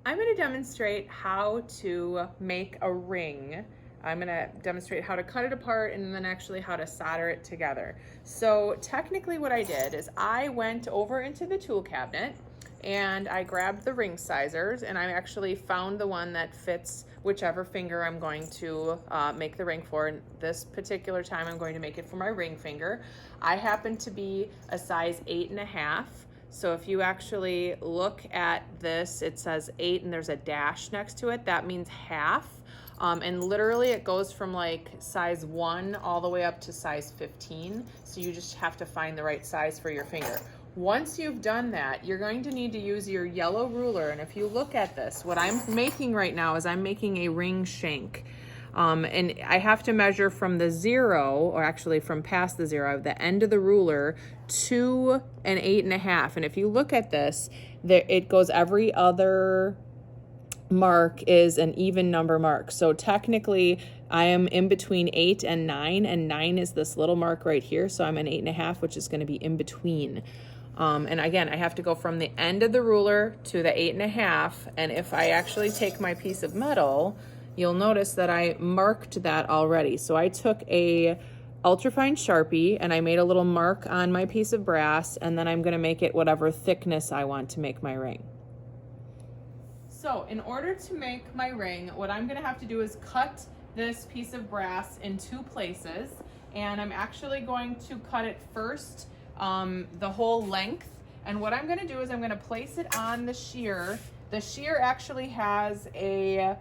I'm going to demonstrate how to make a ring. I'm going to demonstrate how to cut it apart and then actually how to solder it together. So technically what I did is I went over into the tool cabinet and I grabbed the ring sizers, and I actually found the one that fits whichever finger I'm going to make the ring for. And this particular time I'm going to make it for my ring finger. I happen to be a size 8.5. So if you actually look at this, it says 8 and there's a dash next to it. That means half. And literally it goes from like size 1 all the way up to size 15. So you just have to find the right size for your finger. Once you've done that, you're going to need to use your yellow ruler. And if you look at this, what I'm making right now is I'm making a ring shank. And I have to measure from the 0, or actually from past the 0, the end of the ruler, to an 8.5. And if you look at this, it goes every other mark is an even number mark. So technically I am in between 8 and 9, and 9 is this little mark right here. So I'm an 8.5, which is going to be in between. And again, I have to go from the end of the ruler to the 8.5. And if I actually take my piece of metal, you'll notice that I marked that already. So I took a ultrafine Sharpie and I made a little mark on my piece of brass, and then I'm going to make it whatever thickness I want to make my ring. So in order to make my ring, what I'm going to have to do is cut this piece of brass in 2 places, and I'm actually going to cut it first the whole length. And what I'm going to do is I'm going to place it on the shear. The shear actually has a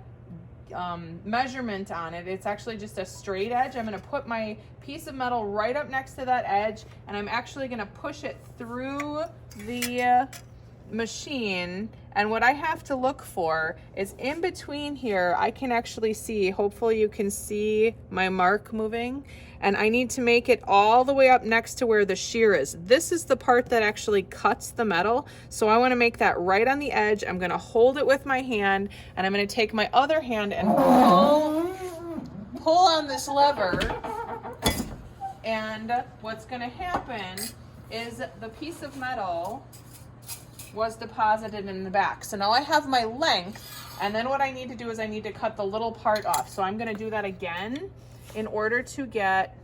measurement on it. It's actually just a straight edge. I'm going to put my piece of metal right up next to that edge, and I'm actually going to push it through the machine. And what I have to look for is in between here, I can actually see, hopefully you can see my mark moving, and I need to make it all the way up next to where the shear is. This is the part that actually cuts the metal. So I want to make that right on the edge. I'm going to hold it with my hand, and I'm going to take my other hand and pull on this lever. And what's going to happen is the piece of metal was deposited in the back. So now I have my length, and then what I need to do is I need to cut the little part off. So I'm going to do that again in order to get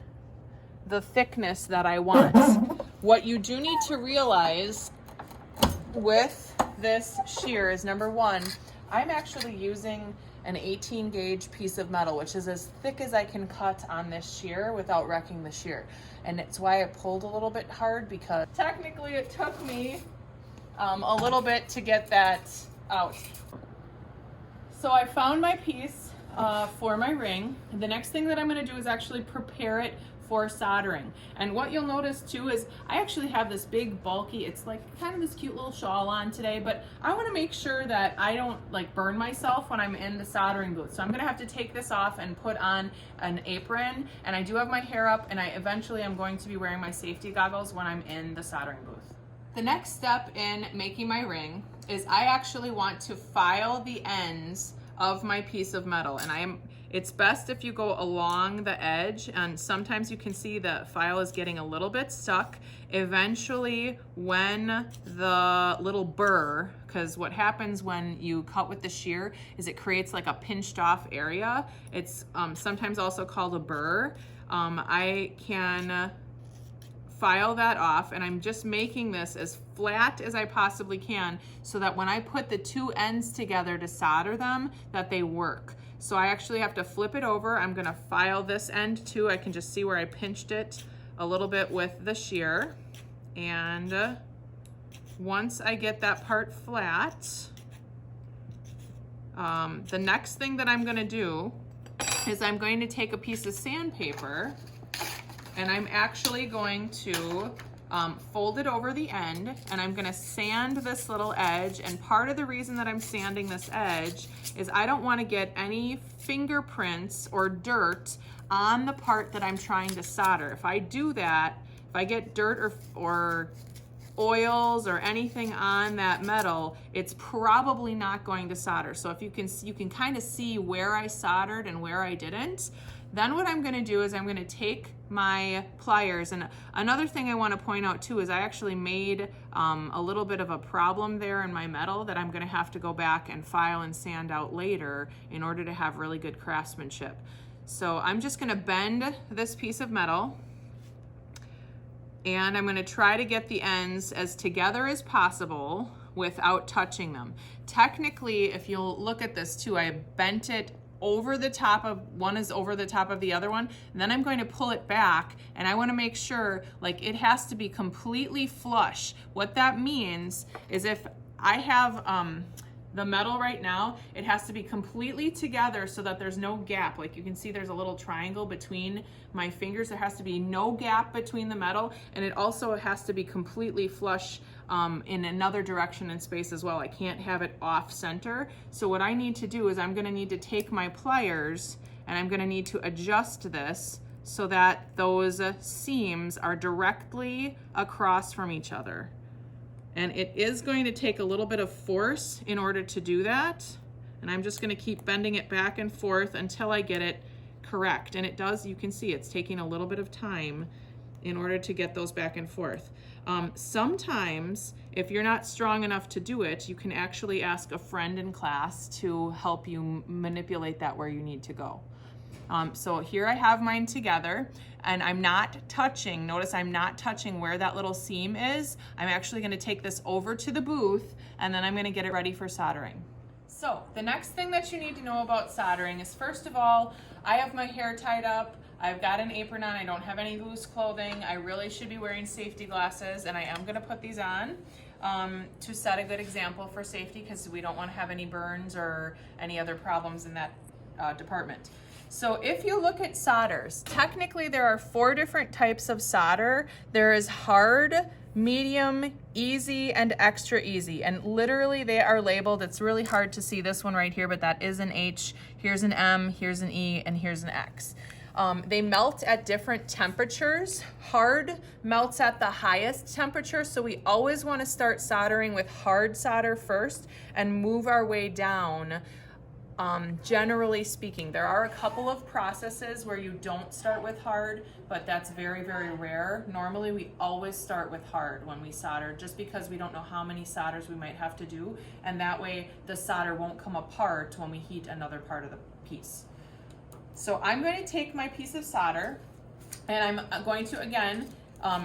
the thickness that I want. What you do need to realize with this shear is, number one, I'm actually using an 18 gauge piece of metal, which is as thick as I can cut on this shear without wrecking the shear. And it's why it pulled a little bit hard, because technically it took me a little bit to get that out. So I found my piece for my ring. The next thing that I'm going to do is actually prepare it for soldering. And what you'll notice too is I actually have this big bulky, it's like kind of this cute little shawl on today, but I want to make sure that I don't like burn myself when I'm in the soldering booth. So I'm going to have to take this off and put on an apron, and I do have my hair up, and I eventually am going to be wearing my safety goggles when I'm in the soldering booth. The next step in making my ring is I actually want to file the ends of my piece of metal, and it's best if you go along the edge, and sometimes you can see the file is getting a little bit stuck. Eventually, when the little burr, because what happens when you cut with the shear is it creates like a pinched off area. It's sometimes also called a burr. I can file that off, and I'm just making this as flat as I possibly can so that when I put the 2 ends together to solder them, that they work. So I actually have to flip it over. I'm going to file this end too. I can just see where I pinched it a little bit with the shear. And once I get that part flat, the next thing that I'm going to do is I'm going to take a piece of sandpaper, and I'm actually going to fold it over the end, and I'm going to sand this little edge. And part of the reason that I'm sanding this edge is I don't want to get any fingerprints or dirt on the part that I'm trying to solder. If I do that, if I get dirt or oils or anything on that metal, it's probably not going to solder. So if you can kind of see where I soldered and where I didn't. Then what I'm gonna do is I'm gonna take my pliers, and another thing I wanna point out too is I actually made a little bit of a problem there in my metal that I'm gonna have to go back and file and sand out later in order to have really good craftsmanship. So I'm just gonna bend this piece of metal, and I'm gonna try to get the ends as together as possible without touching them. Technically, if you'll look at this too, I bent it over the top of, one is over the top of the other one, and then I'm going to pull it back, and I want to make sure like it has to be completely flush. What that means is if I have the metal right now, it has to be completely together so that there's no gap. Like you can see there's a little triangle between my fingers. There has to be no gap between the metal, and it also has to be completely flush in another direction in space as well. I can't have it off center. So what I need to do is I'm gonna need to take my pliers and I'm gonna need to adjust this so that those seams are directly across from each other. And it is going to take a little bit of force in order to do that. And I'm just gonna keep bending it back and forth until I get it correct. And it does, you can see it's taking a little bit of time in order to get those back and forth. Sometimes, if you're not strong enough to do it, you can actually ask a friend in class to help you manipulate that where you need to go. So here I have mine together, and I'm not touching, notice I'm not touching where that little seam is. I'm actually gonna take this over to the booth, and then I'm gonna get it ready for soldering. So the next thing that you need to know about soldering is, first of all, I have my hair tied up, I've got an apron on, I don't have any loose clothing, I really should be wearing safety glasses, and I am gonna put these on to set a good example for safety, because we don't wanna have any burns or any other problems in that department. So if you look at solders, technically there are 4 different types of solder. There is hard, medium, easy, and extra easy. And literally they are labeled. It's really hard to see this one right here, but that is an H, here's an M, here's an E, and here's an X. They melt at different temperatures. Hard melts at the highest temperature, so we always want to start soldering with hard solder first and move our way down. Generally speaking, there are a couple of processes where you don't start with hard, but that's very, very rare. Normally we always start with hard when we solder, just because we don't know how many solders we might have to do, and that way the solder won't come apart when we heat another part of the piece. So I'm going to take my piece of solder, and I'm going to, again,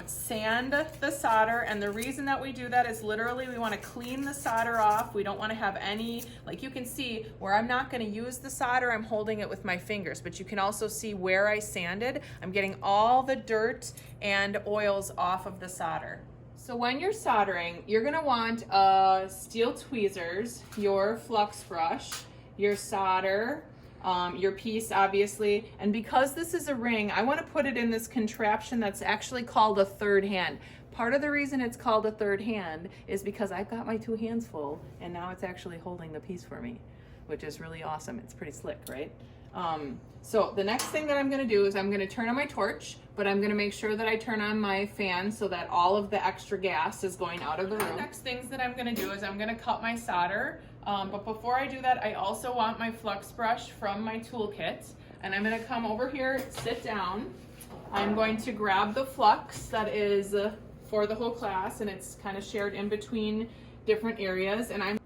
sand the solder, and the reason that we do that is literally we want to clean the solder off. We don't want to have any, like you can see where I'm not going to use the solder, I'm holding it with my fingers, but you can also see where I sanded. I'm getting all the dirt and oils off of the solder. So when you're soldering, you're going to want steel tweezers, your flux brush, your solder, your piece obviously, and because this is a ring, I want to put it in this contraption that's actually called a third hand. Part of the reason it's called a third hand is because I've got my 2 hands full, and now it's actually holding the piece for me, which is really awesome. It's pretty slick, right? So the next thing that I'm going to do is I'm going to turn on my torch, but I'm going to make sure that I turn on my fan so that all of the extra gas is going out of the room. The next things that I'm going to do is I'm going to cut my solder. But before I do that, I also want my flux brush from my toolkit, and I'm going to come over here, sit down. I'm going to grab the flux that is for the whole class, and it's kind of shared in between different areas. And I'm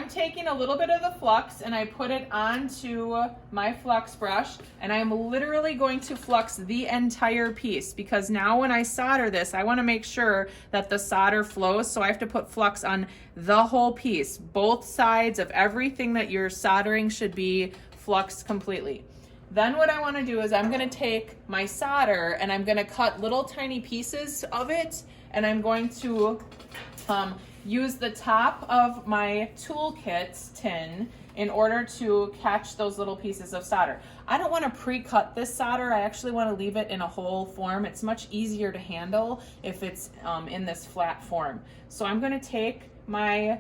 taking a little bit of the flux and I put it onto my flux brush, and I'm literally going to flux the entire piece, because now when I solder this, I want to make sure that the solder flows, so I have to put flux on the whole piece. Both sides of everything that you're soldering should be fluxed completely. Then what I want to do is I'm going to take my solder and I'm going to cut little tiny pieces of it, and I'm going to use the top of my toolkit tin in order to catch those little pieces of solder. I don't want to pre-cut this solder. I actually want to leave it in a whole form. It's much easier to handle if it's in this flat form. So I'm going to take my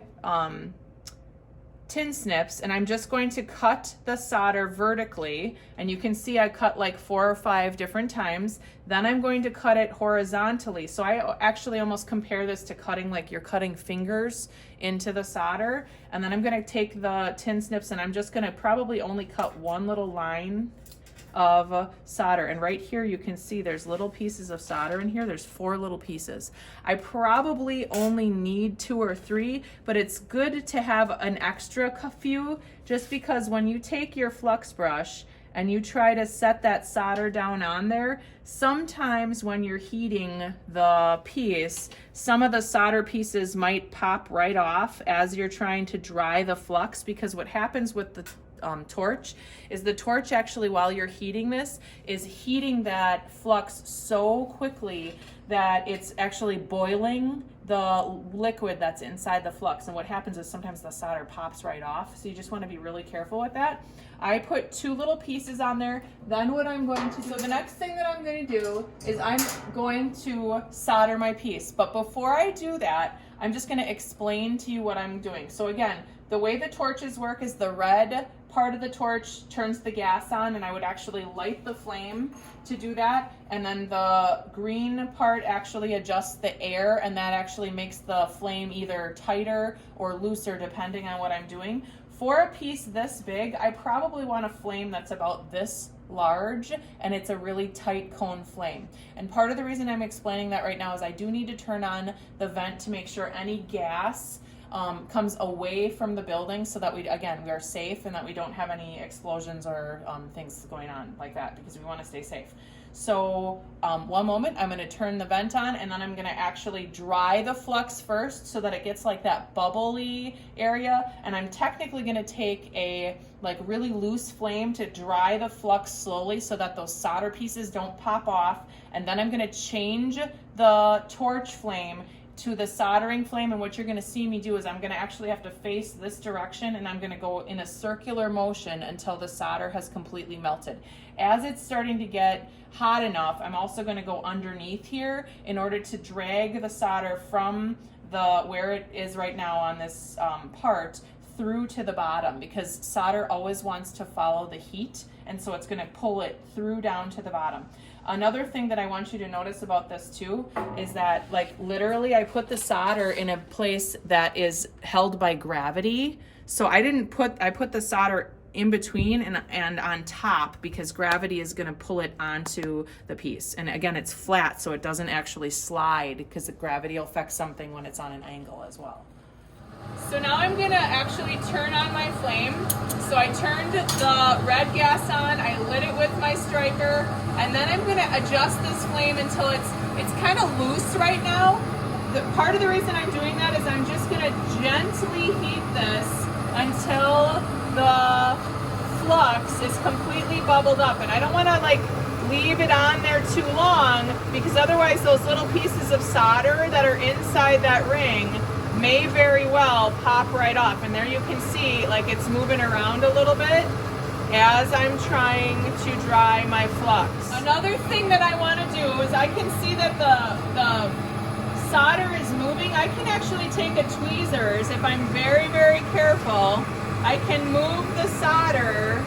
tin snips, and I'm just going to cut the solder vertically, and you can see I cut like 4 or 5 different times. Then I'm going to cut it horizontally. So I actually almost compare this to cutting like you're cutting fingers into the solder. And then I'm going to take the tin snips and I'm just going to probably only cut one little line of solder. And right here you can see there's little pieces of solder in here. There's 4 little pieces. I probably only need 2 or 3, but it's good to have an extra few, just because when you take your flux brush and you try to set that solder down on there, sometimes when you're heating the piece, some of the solder pieces might pop right off as you're trying to dry the flux, because what happens with the torch is the torch actually, while you're heating this, is heating that flux so quickly that it's actually boiling the liquid that's inside the flux. And what happens is sometimes the solder pops right off. So you just want to be really careful with that. I put 2 little pieces on there. Then what I'm going to do, so the next thing that I'm going to do is I'm going to solder my piece. But before I do that, I'm just going to explain to you what I'm doing. So again, the way the torches work is the red part of the torch turns the gas on, and I would actually light the flame to do that. And then the green part actually adjusts the air, and that actually makes the flame either tighter or looser depending on what I'm doing. For a piece this big, I probably want a flame that's about this large, and it's a really tight cone flame. And part of the reason I'm explaining that right now is I do need to turn on the vent to make sure any gas comes away from the building, so that we are safe and that we don't have any explosions or things going on like that, because we want to stay safe. So one moment, I'm going to turn the vent on, and then I'm going to actually dry the flux first so that it gets like that bubbly area. And I'm technically going to take a really loose flame to dry the flux slowly so that those solder pieces don't pop off. And then I'm going to change the torch flame to the soldering flame, and what you're going to see me do is I'm going to actually have to face this direction, and I'm going to go in a circular motion until the solder has completely melted. As it's starting to get hot enough, I'm also going to go underneath here in order to drag the solder from where it is right now on this part through to the bottom, because solder always wants to follow the heat, and so it's going to pull it through down to the bottom. Another thing that I want you to notice about this too is that literally I put the solder in a place that is held by gravity. So I put the solder in between and on top, because gravity is going to pull it onto the piece. And again, it's flat, so it doesn't actually slide, because the gravity will affect something when it's on an angle as well. So now I'm going to actually turn on my flame. So I turned the red gas on, I lit it with my striker, and then I'm going to adjust this flame until it's kind of loose right now. Part of the reason I'm doing that is I'm just going to gently heat this until the flux is completely bubbled up. And I don't want to leave it on there too long, because otherwise those little pieces of solder that are inside that ring may very well pop right off. And there you can see it's moving around a little bit as I'm trying to dry my flux. Another thing that I want to do is I can see that the solder is moving. I can actually take a tweezers, if I'm very, very careful, I can move the solder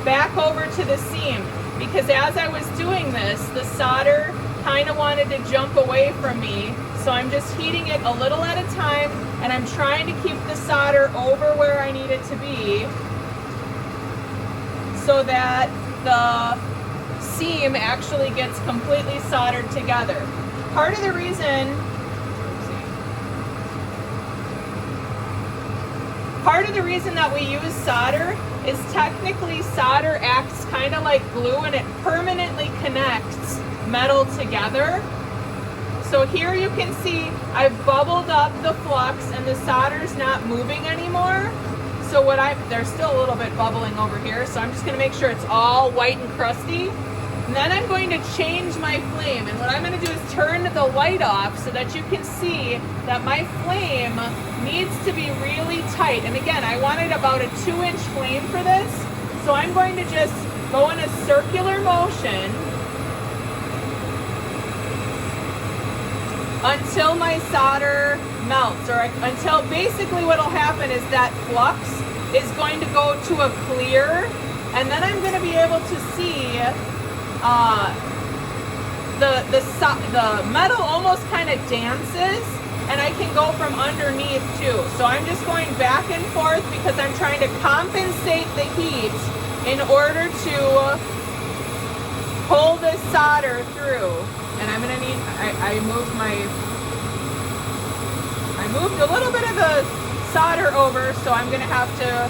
back over to the seam, because as I was doing this, the solder kind of wanted to jump away from me. So I'm just heating it a little at a time, and I'm trying to keep the solder over where I need it to be so that the seam actually gets completely soldered together. Part of the reason that we use solder is technically solder acts kind of like glue, and it permanently connects metal together. So here you can see I've bubbled up the flux and the solder's not moving anymore. So there's still a little bit bubbling over here, so I'm just going to make sure it's all white and crusty. And then I'm going to change my flame, and what I'm going to do is turn the light off so that you can see that my flame needs to be really tight. And again, I wanted about a 2-inch flame for this, so I'm going to just go in a circular motion until my solder melts, or until basically what'll happen is that flux is going to go to a clear, and then I'm going to be able to see the metal almost kind of dances, and I can go from underneath too. So I'm just going back and forth because I'm trying to compensate the heat in order to pull this solder through. And I'm gonna need, I moved a little bit of the solder over, so I'm gonna have to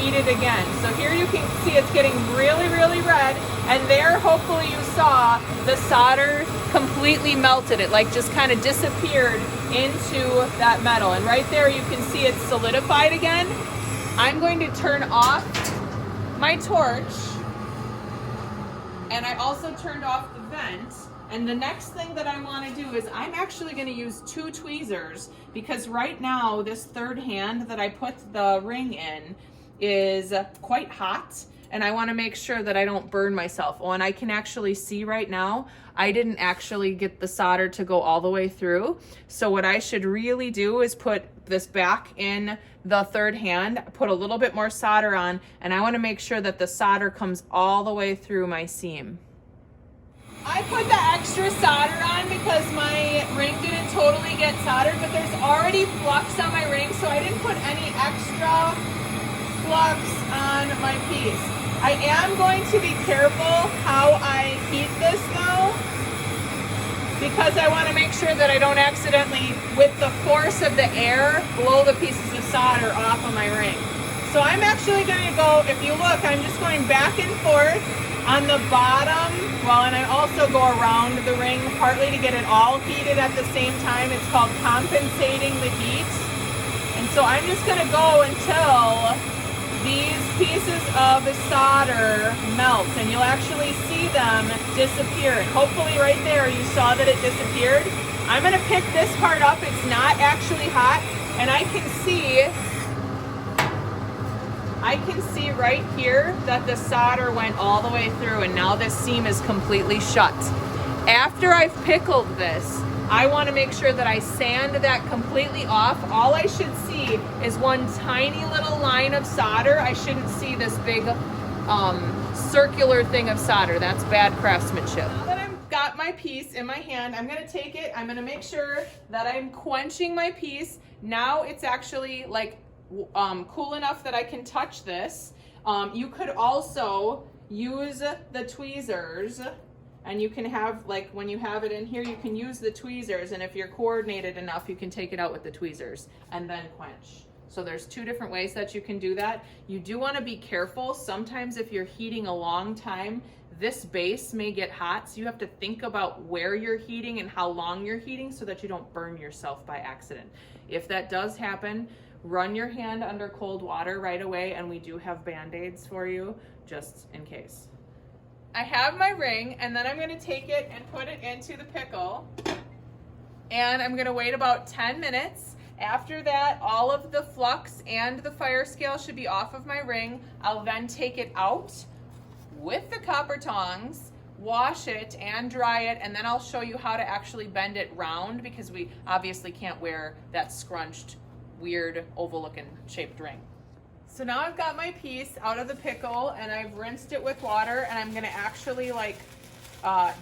heat it again. So here you can see it's getting really, really red, and there hopefully you saw the solder completely melted. It like just kind of disappeared into that metal, and right there you can see it's solidified again. I'm going to turn off my torch, and I also turned off the vent. And the next thing that I want to do is I'm actually going to use 2 tweezers, because right now this third hand that I put the ring in is quite hot, and I want to make sure that I don't burn myself. Oh, and I can actually see right now I didn't actually get the solder to go all the way through. So what I should really do is put this back in the third hand, put a little bit more solder on, and I want to make sure that the solder comes all the way through my seam. I put the extra solder on because my ring didn't totally get soldered, but there's already flux on my ring, so I didn't put any extra flux on my piece. I am going to be careful how I heat this though, because I want to make sure that I don't accidentally, with the force of the air, blow the pieces of solder off of my ring. So I'm actually going to go, if you look, I'm just going back and forth on the bottom, well, and I also go around the ring partly to get it all heated at the same time. It's called compensating the heat. And so I'm just going to go until these pieces of solder melt, and you'll actually see them disappear. And hopefully right there you saw that it disappeared. I'm going to pick this part up. It's not actually hot, and I can see right here that the solder went all the way through, and now this seam is completely shut. After I've pickled this, I want to make sure that I sand that completely off. All I should see is one tiny little line of solder. I shouldn't see this big circular thing of solder. That's bad craftsmanship. Now that I've got my piece in my hand, I'm going to take it. I'm going to make sure that I'm quenching my piece. Now it's actually like cool enough that I can touch this. You could also use the tweezers, and you can have, like, when you have it in here, you can use the tweezers, and if you're coordinated enough, you can take it out with the tweezers and then quench. So there's 2 different ways that you can do that. You do want to be careful. Sometimes if you're heating a long time, this base may get hot, so you have to think about where you're heating and how long you're heating so that you don't burn yourself by accident. If that does happen, run your hand under cold water right away, and we do have Band-Aids for you just in case. I have my ring, and then I'm going to take it and put it into the pickle, and I'm going to wait about 10 minutes. After that, all of the flux and the fire scale should be off of my ring. I'll then take it out with the copper tongs, wash it and dry it, and then I'll show you how to actually bend it round, because we obviously can't wear that scrunched, weird oval looking shaped ring. So now I've got my piece out of the pickle, and I've rinsed it with water, and I'm gonna actually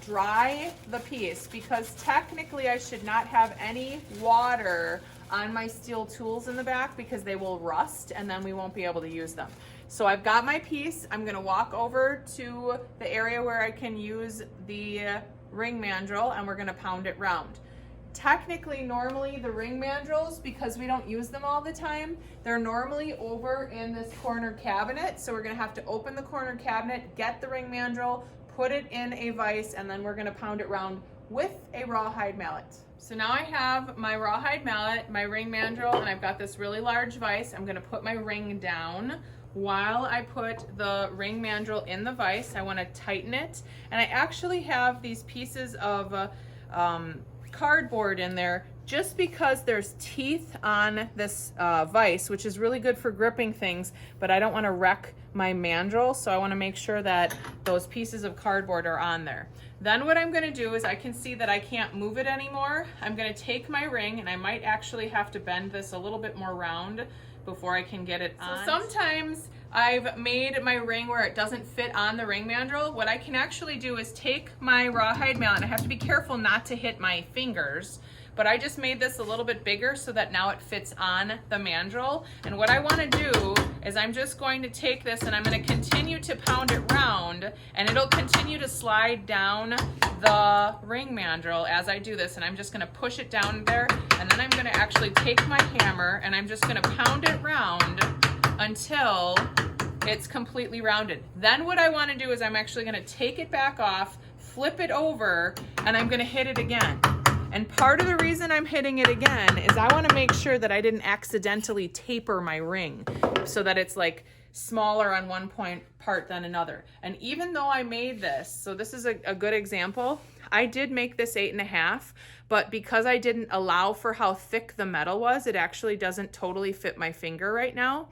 dry the piece, because technically I should not have any water on my steel tools in the back, because they will rust and then we won't be able to use them. So I've got my piece. I'm gonna walk over to the area where I can use the ring mandrel, and we're gonna pound it round. Technically, normally the ring mandrels, because we don't use them all the time, they're normally over in this corner cabinet. So we're gonna have to open the corner cabinet, get the ring mandrel, put it in a vise, and then we're gonna pound it round with a rawhide mallet. So now I have my rawhide mallet, my ring mandrel, and I've got this really large vise. I'm gonna put my ring down. While I put the ring mandrel in the vise, I wanna tighten it. And I actually have these pieces of cardboard in there, just because there's teeth on this vise, which is really good for gripping things, but I don't want to wreck my mandrel, so I want to make sure that those pieces of cardboard are on there. Then what I'm going to do is, I can see that I can't move it anymore. I'm going to take my ring, and I might actually have to bend this a little bit more round before I can get it on. So sometimes I've made my ring where it doesn't fit on the ring mandrel. What I can actually do is take my rawhide mallet, and I have to be careful not to hit my fingers, but I just made this a little bit bigger so that now it fits on the mandrel. And what I wanna do is I'm just going to take this and I'm gonna continue to pound it round, and it'll continue to slide down the ring mandrel as I do this. And I'm just gonna push it down there, and then I'm gonna actually take my hammer and I'm just gonna pound it round until it's completely rounded. Then what I wanna do is I'm actually gonna take it back off, flip it over, and I'm gonna hit it again. And part of the reason I'm hitting it again is I wanna make sure that I didn't accidentally taper my ring so that it's like smaller on one part than another. And even though I made this, so this is a good example, I did make this 8.5, but because I didn't allow for how thick the metal was, it actually doesn't totally fit my finger right now.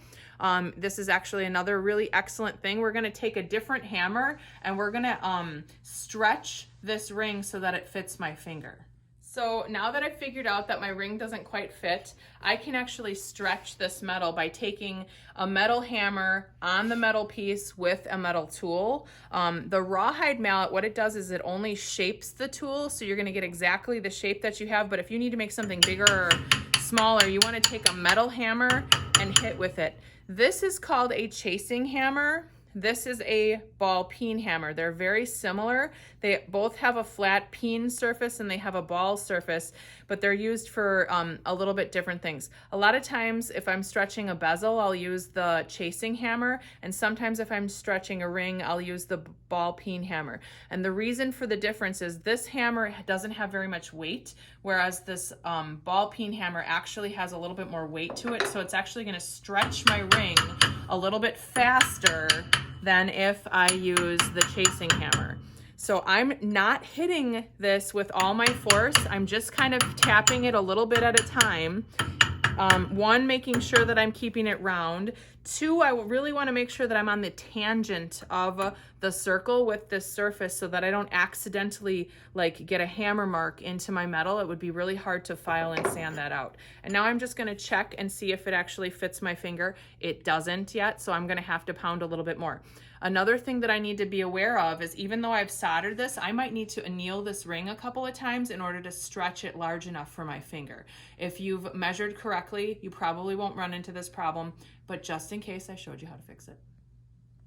This is actually another really excellent thing. We're gonna take a different hammer and we're gonna stretch this ring so that it fits my finger. So now that I've figured out that my ring doesn't quite fit, I can actually stretch this metal by taking a metal hammer on the metal piece with a metal tool. The rawhide mallet, what it does is it only shapes the tool, so you're gonna get exactly the shape that you have, but if you need to make something bigger or smaller, you wanna take a metal hammer and hit with it. This is called a chasing hammer. This is a ball peen hammer. They're very similar. They both have a flat peen surface and they have a ball surface, but they're used for a little bit different things. A lot of times if I'm stretching a bezel, I'll use the chasing hammer, and sometimes if I'm stretching a ring, I'll use the ball peen hammer. And the reason for the difference is this hammer doesn't have very much weight, whereas this ball peen hammer actually has a little bit more weight to it, so it's actually gonna stretch my ring a little bit faster than if I use the chasing hammer. So I'm not hitting this with all my force. I'm just kind of tapping it a little bit at a time. One, making sure that I'm keeping it round. Two, I really want to make sure that I'm on the tangent of the circle with this surface so that I don't accidentally like get a hammer mark into my metal. It would be really hard to file and sand that out. And now I'm just going to check and see if it actually fits my finger. It doesn't yet, so I'm going to have to pound a little bit more. Another thing that I need to be aware of is even though I've soldered this, I might need to anneal this ring a couple of times in order to stretch it large enough for my finger. If you've measured correctly, you probably won't run into this problem, but just in case, I showed you how to fix it.